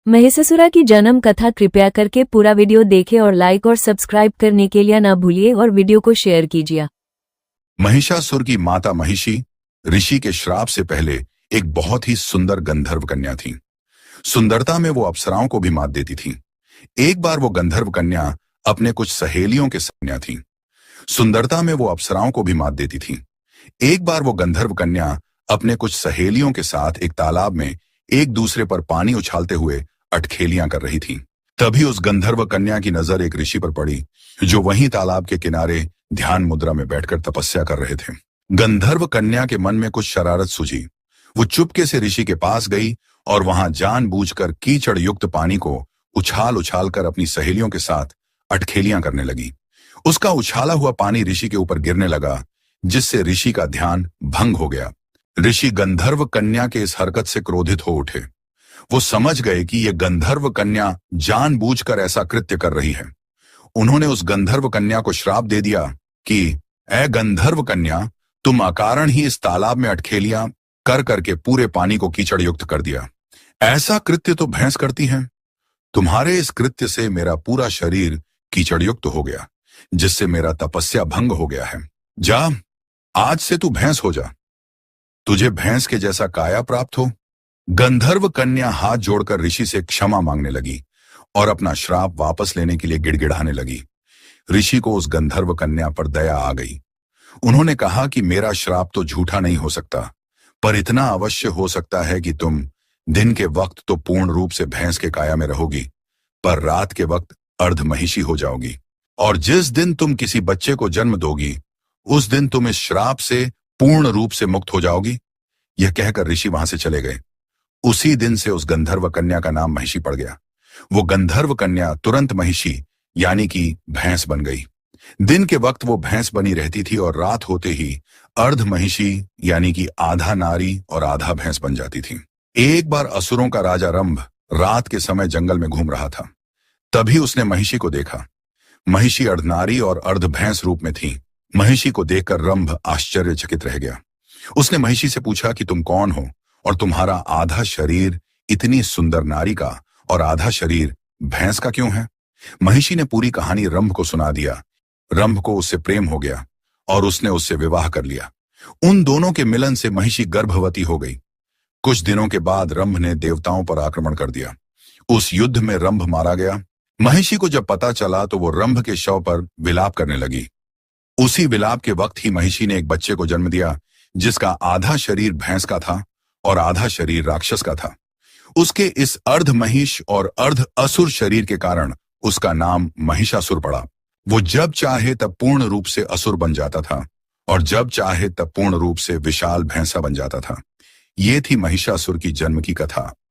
महिषासुर की जन्म कथा कृपया करके पूरा वीडियो देखें और लाइक और सब्सक्राइब करने के लिए ना भूलिए और वीडियो को शेयर कीजिए। महिषासुर की माता महिषी ऋषि के श्राप से पहले एक बहुत ही सुंदर गंधर्व कन्या थी। सुंदरता में वो अप्सराओं को भी मात देती थी। एक बार वो गंधर्व कन्या अपने कुछ सहेलियों के साथ थी। सुंदरता में वो अप्सराओं को भी मात देती थी। एक बार वो गंधर्व कन्या अपने कुछ सहेलियों के साथ एक तालाब में एक दूसरे पर पानी उछालते हुए अटखेलियां कर रही थी। तभी उस गंधर्व कन्या की नजर एक ऋषि पर पड़ी, जो वहीं तालाब के किनारे ध्यान मुद्रा में बैठकर तपस्या कर रहे थे। गंधर्व कन्या के मन में कुछ शरारत सूझी। वो चुपके से ऋषि के पास गई और वहां जानबूझकर कीचड़ युक्त पानी को उछाल उछाल कर अपनी सहेलियों के साथ अटखेलियां करने लगी। उसका उछाला हुआ पानी ऋषि के ऊपर गिरने लगा, जिससे ऋषि का ध्यान भंग हो गया। ऋषि गंधर्व कन्या के इस हरकत से क्रोधित हो उठे। वो समझ गए कि यह गंधर्व कन्या जानबूझकर ऐसा कृत्य कर रही है। उन्होंने उस गंधर्व कन्या को श्राप दे दिया कि ऐ गंधर्व कन्या, तुम अकारण ही इस तालाब में अटखेलियां कर करके पूरे पानी को कीचड़ युक्त कर दिया। ऐसा कृत्य तो भैंस करती है। तुम्हारे इस कृत्य से मेरा पूरा शरीर कीचड़ युक्त हो गया, जिससे मेरा तपस्या भंग हो गया है। जा, आज से तू भैंस हो जा। तुझे भैंस के जैसा काया प्राप्त हो। गंधर्व कन्या हाथ जोड़कर ऋषि से क्षमा मांगने लगी और अपना श्राप वापस लेने के लिए गिड़गिड़ाने लगी। ऋषि को उस गंधर्व कन्या पर दया आ गई। उन्होंने कहा कि मेरा श्राप तो झूठा नहीं हो सकता, पर इतना अवश्य हो सकता है कि तुम दिन के वक्त तो पूर्ण रूप से भैंस के काया में रहोगी, पर रात के वक्त अर्ध महिषी हो जाओगी। और जिस दिन तुम किसी बच्चे को जन्म दोगी, उस दिन तुम इस श्राप से पूर्ण रूप से मुक्त हो जाओगी। यह कहकर ऋषि वहां से चले गए। उसी दिन से उस गंधर्व कन्या का नाम महिषी पड़ गया। वो गंधर्व कन्या तुरंत महिषी यानी कि भैंस बन गई। दिन के वक्त वो भैंस बनी रहती थी और रात होते ही अर्ध महिषी यानी कि आधा नारी और आधा भैंस बन जाती थी। एक बार असुरों का राजा रंभ रात के समय जंगल में घूम रहा था। तभी उसने महिषी को देखा। महिषी अर्ध नारी और अर्ध भैंस रूप में थी। महिषी को देखकर रंभ आश्चर्यचकित रह गया। उसने महिषी से पूछा कि तुम कौन हो और तुम्हारा आधा शरीर इतनी सुंदर नारी का और आधा शरीर भैंस का क्यों है? महिषी ने पूरी कहानी रंभ को सुना दिया। रंभ को उससे प्रेम हो गया और उसने उससे विवाह कर लिया। उन दोनों के मिलन से महिषी गर्भवती हो गई। कुछ दिनों के बाद रंभ ने देवताओं पर आक्रमण कर दिया। उस युद्ध में रंभ मारा गया। महिषी को जब पता चला तो वो रंभ के शव पर विलाप करने लगी। उसी विलाप के वक्त ही महिषी ने एक बच्चे को जन्म दिया, जिसका आधा शरीर भैंस का था और आधा शरीर राक्षस का था। उसके इस अर्ध महिष और अर्ध असुर शरीर के कारण उसका नाम महिषासुर पड़ा। वो जब चाहे तब पूर्ण रूप से असुर बन जाता था और जब चाहे तब पूर्ण रूप से विशाल भैंसा बन जाता था। ये थी महिषासुर की जन्म की कथा।